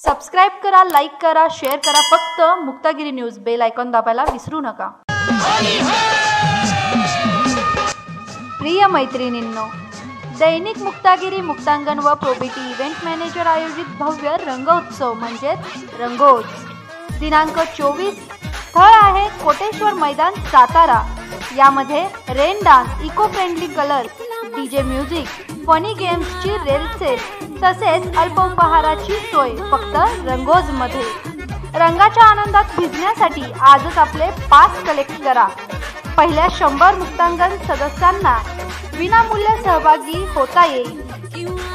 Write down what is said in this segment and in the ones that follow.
Subscribe करा, like करा, share करा. फक्त मुक्तागिरी न्यूज बेल आयकॉन दाबायला विसरू नका. प्रिय मैत्रिणींनो, दैनिक मुक्तागिरी मुक्तांगण व प्रोबिटी इव्हेंट मॅनेजर आयोजित भव्य रंगोत्सव म्हणजेच रंगोज दिनांक 24. स्थळ आहे कोटेश्वर मैदान सातारा. यामध्ये rain dance, eco friendly colours, DJ music, funny गेम्सची रेलसेल तसेच अल्प उपहाराची सोय फक्त रंगोजमध्ये. रंगाच्या आनंदात भिजण्यासाठी आजच आपले पास कलेक्ट करा. पहिल्या 100 मुक्तांगण सदस्यांना विनामूल्य सहभागी होता येईल.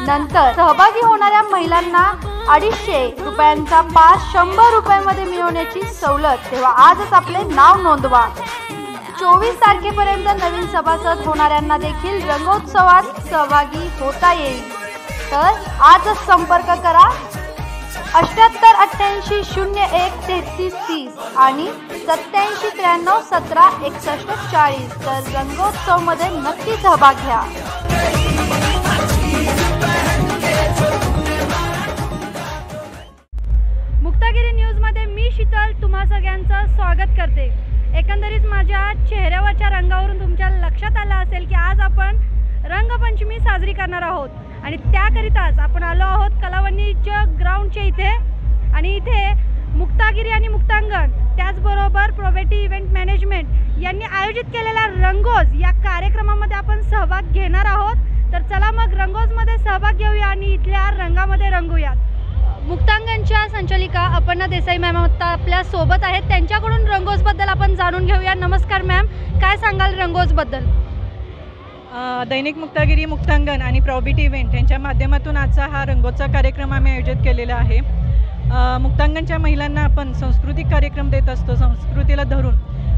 नंतर सहभागी होणाऱ्या महिलांना 250 रुपयांचा पास 100 रुपयांमध्ये मिळवण्याची सवलत. तेव्हा आजच आपले नाव नोंदवा. 24 तारखेपर्यंत नवीन सभासद होणाऱ्यांना देखील रंगोत्सवात सहभागी होता येईल. तर आजच संपर्क करा 78 88 01 33 30 आणि 87 93 17 61 40. तर रंगोत्सवमध्ये नक्की सहभाग घ्या. मुक्तागिरी न्यूजमध्ये मी शीतल तुम्हा सगळ्यांचं स्वागत करते. एकंदरीत माझ्या चेहऱ्यावरच्या रंगावरून तुमच्या लक्षात आलं असेल की आज आपण रंगपंचमी साजरी करणार आहोत आणि त्याकरिताच आपण आलो आहोत कलावणीच्या ग्राउंडच्या इथे. आणि इथे मुक्तागिरी आणि मुक्तांगण त्याचबरोबर प्रोबेटी इव्हेंट मॅनेजमेंट यांनी आयोजित केलेल्या रंगोज या कार्यक्रमामध्ये आपण सहभाग घेणार आहोत. तर चला मग रंगोजमध्ये सहभाग घेऊया आणि इथल्या रंगामध्ये रंगूयात. मुक्तांगणच्या संचालिका अपर्णा देसाई मॅम आता आपल्या सोबत आहेत. त्यांच्याकडून रंगोजबद्दल आपण जाणून घेऊया. नमस्कार मॅम, काय सांगाल रंगोजबद्दल? दैनिक मुक्तागिरी मुक्तांगण आणि प्रोबिटी इव्हेंट यांच्या माध्यमातून आजचा हा रंगोत्सव कार्यक्रम आम्ही आयोजित केलेला आहे. मुक्तांगणच्या महिलांना आपण सांस्कृतिक कार्यक्रम देत असतो संस्कृतीला धरून.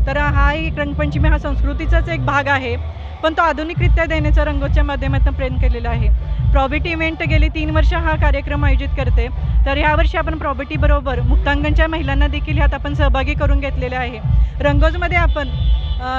तर हा एक रंगपंचमी हा संस्कृतीचाच एक भाग आहे, पण तो आधुनिकरित्या देण्याचा रंगोच्या माध्यमातून प्रयत्न केलेला आहे. प्रोबिटी इव्हेंट गेली 3 वर्ष हा कार्यक्रम आयोजित करते. तर ह्यावर्षी आपण प्रोबिटीबरोबर मुक्तांगणच्या महिलांना देखील ह्यात आपण सहभागी करून घेतलेले आहे. रंगोजमध्ये आपण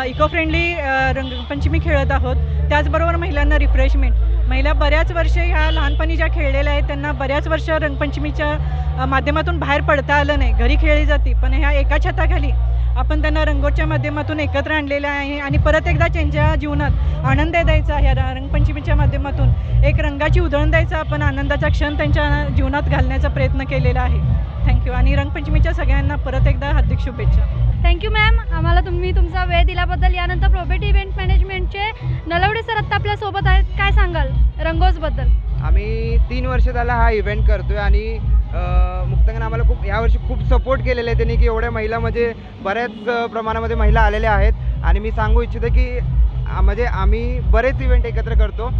इको फ्रेंडली रंगपंचमी खेळत आहोत. त्याचबरोबर महिलांना रिफ्रेशमेंट. महिला बऱ्याच वर्ष ह्या लहानपणी ज्या खेळलेल्या आहेत त्यांना बऱ्याच वर्ष रंगपंचमीच्या माध्यमातून बाहेर पडता आलं नाही, घरी खेळली जाते. पण ह्या एका छताखाली आपण त्यांना रंगोच्या माध्यमातून एकत्र आणलेलं आहे आणि परत एकदा त्यांच्या जीवनात आनंद द्यायचा. ह्या रंगपंचमीच्या माध्यमातून एक रंगाची उधळण द्यायचा, आपण आनंदाचा क्षण त्यांच्या जीवनात घालण्याचा प्रयत्न केलेला आहे. थँक्यू. आणि रंगपंचमीच्या सगळ्यांना परत एकदा हार्दिक शुभेच्छा. थँक्यू मॅम, आम्हाला तुम्ही तुमचा वेळ दिल्याबद्दल. यानंतर प्रोबेटी इव्हेंट मॅनेजमेंटचे नलवडे सर आत्ता आपल्या सोबत आहेत. काय सांगाल रंगोजबद्दल? आम्ही 3 वर्ष झाला हा इव्हेंट करतोय आणि मुक्तांगण आम्हाला यावर्षी खूप सपोर्ट केलेला आहे त्यांनी की एवढ्या महिला म्हणजे बऱ्याच प्रमाणामध्ये महिला आलेल्या आहेत. आणि मी सांगू इच्छितो की म्हणजे आम्ही बरेच इव्हेंट एकत्र करतो.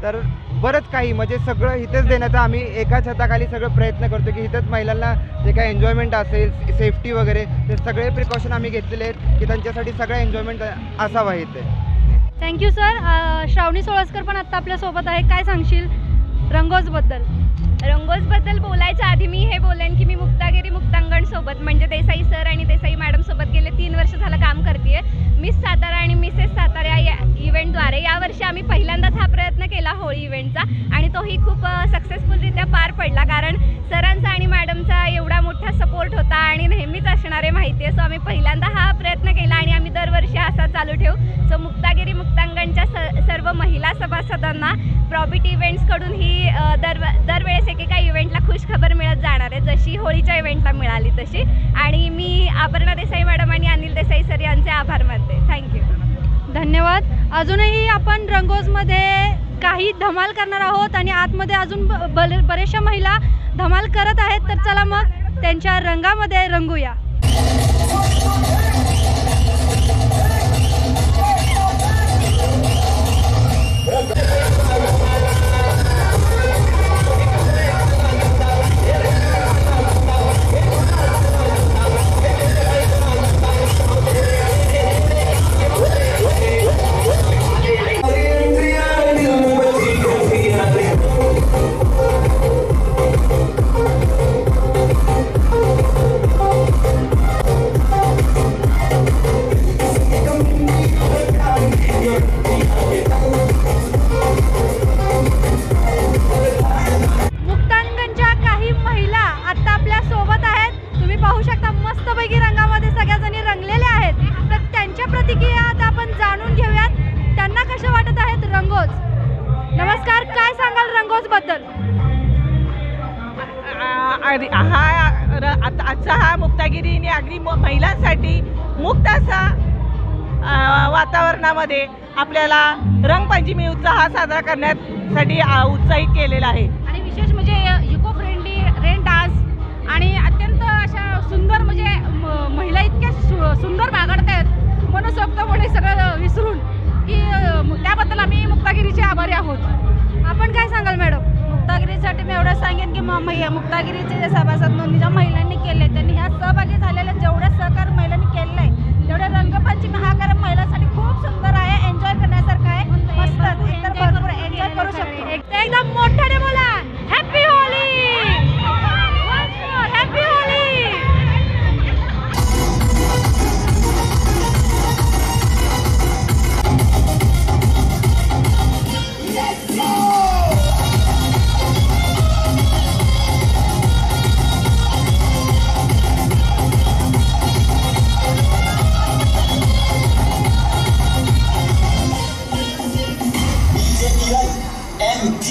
तर बरंच काही म्हणजे सगळं इथेच देण्याचा आम्ही एका छताखाली सगळं प्रयत्न करतो की इथंच महिलांना जे काही एन्जॉयमेंट असेल, सेफ्टी वगैरे ते सगळे प्रिकॉशन आम्ही घेतलेले आहेत की त्यांच्यासाठी सगळं एन्जॉयमेंट असावा इथे. Thank you sir. श्रावणी सोळसकर पण आत्ता आपल्या सोबत आहे. काय सांगशील रंगोजबद्दल? रंगोजबद्दल बोलायच्या आधी मी हे बोलेन की मी मुक्तागिरी मुक्तांगण सोबत म्हणजे देसाई सर आणि देसाई मॅडम सोबत गेले 3 वर्ष झालं काम करते. मिस सातारा आणि मिसेस सातारा या इव्हेंटद्वारे यावर्षी आम्ही पहिल्यांदाच हा प्रयत्न केला होळी इव्हेंटचा आणि तोही खूप सक्सेसफुलरित्या पार पडला. कारण सरांचा आणि मॅडमचा एवढा मोठा सपोर्ट होता आणि नेहमीच असणारे माहिती आहे. सो आम्ही पहिल्यांदा हा प्रयत्न केला आणि आम्ही दरवर्षी असा चालू ठेवू. सो मुक्तागिरी मुक्तांगणच्या सर्व महिला सभासदांना प्रोबिटी इव्हेंट्सकडून ही दरवेळेस एकेका इव्हेंटला खुश खबर मिळत जाणार आहे, जशी होळीच्या इव्हेंटला मिळाली तशी. आणि मी अपर्णा देसाई मॅडम आणि अनिल देसाई सर यांचे आभार मानते. थँक्यू. धन्यवाद. अजूनही आपण रंगोजमध्ये काही धमाल करणार आहोत आणि आतमध्ये अजून बरेचशा महिला धमाल करत आहेत. तर चला मग त्यांच्या रंगामध्ये रंगूया. आता मस्तपैकी रंगामध्ये सगळ्याजणी रंगलेल्या आहेत. तर त्यांच्या प्रतिक्रिया आता आपण जाणून घेऊयात. त्यांना कशा वाटत आहेत रंगोज. नमस्कार, काय सांगाल रंगोज बद्दल? आजचा हा मुक्तागिरी आणि आगरी महिलांसाठी मुक्त असा वातावरणामध्ये आपल्याला रंगपंचमी उत्साह साजरा करण्यासाठी उत्साहित केलेला आहे. आणि विशेष म्हणजे इको फ्रेंडली रेन डान्स आणि अत्यंत अशा सुंदर म्हणजे महिला इतक्या सुंदर बागडत आहेत मनसोक्तपणे सगळं विसरून की त्याबद्दल आम्ही मुक्तागिरीचे आभारी आहोत. आपण काय सांगाल मॅडम? मुक्तागिरीसाठी मी एवढं सांगेन की मुक्तागिरीचे जे सभासद नोंदणी ज्या महिलांनी केले त्यांनी ह्या सहभागी झालेल्या जेवढ्या सहकार महिलांनी केलेलं आहे तेवढ्या रंगपंचमी हा कार्यक्रम महिलांसाठी खूप सुंदर आहे, एन्जॉय करण्यासारखा आहे. मस्त एकतर भरपूर एन्जॉय करू शकतो. एकदम मोठ्याने बोला, happy Holy, happy Holy. MT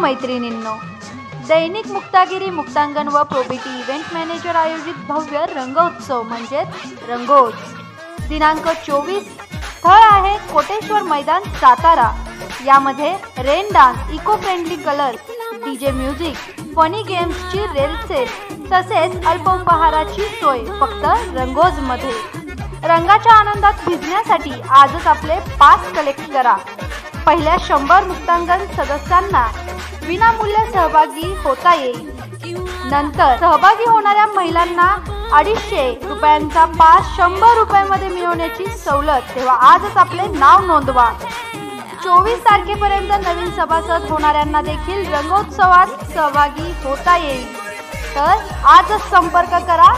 मैत्रिणींनो, दैनिक मुक्तागिरी मुक्तांगण व प्रोबिटी इव्हेंट मॅनेजर आयोजित भव्य रंगोत्सव म्हणजेच रंगोज दिनांक 24, स्थळ आहे कोटेश्वर मैदान सातारा। यामध्ये rain dance, eco friendly colours, DJ music, funny गेम्सची रेलसेल तसेच अल्प उपहाराची सोय फक्त रंगोजमध्ये। रंगाच्या आनंदात भिजण्यासाठी आजच आपले पास कलेक्ट करा। पहिल्या 100 मुक्तांगण सदस्यांना विनामूल्य सहभागी होता येईल। नंतर सहभागी होणाऱ्या महिलांना 250 रुपयांचा पास 100 रुपयांमध्ये मिळवण्याची सवलत। तेव्हा आजच आपले नाव नोंदवा। 24 तारखेपर्यंत नवीन सभासद होणाऱ्यांना देखील रंगोत्सवात सहभागी होता येईल। तर आजच संपर्क करा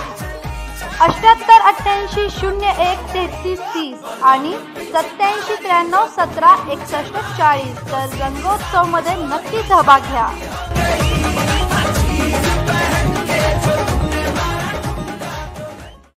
78 88 01 33 30 आणि 87 93 17 61 40। तर रंगोत्सव मध्ये नक्की सहभाग घ्या।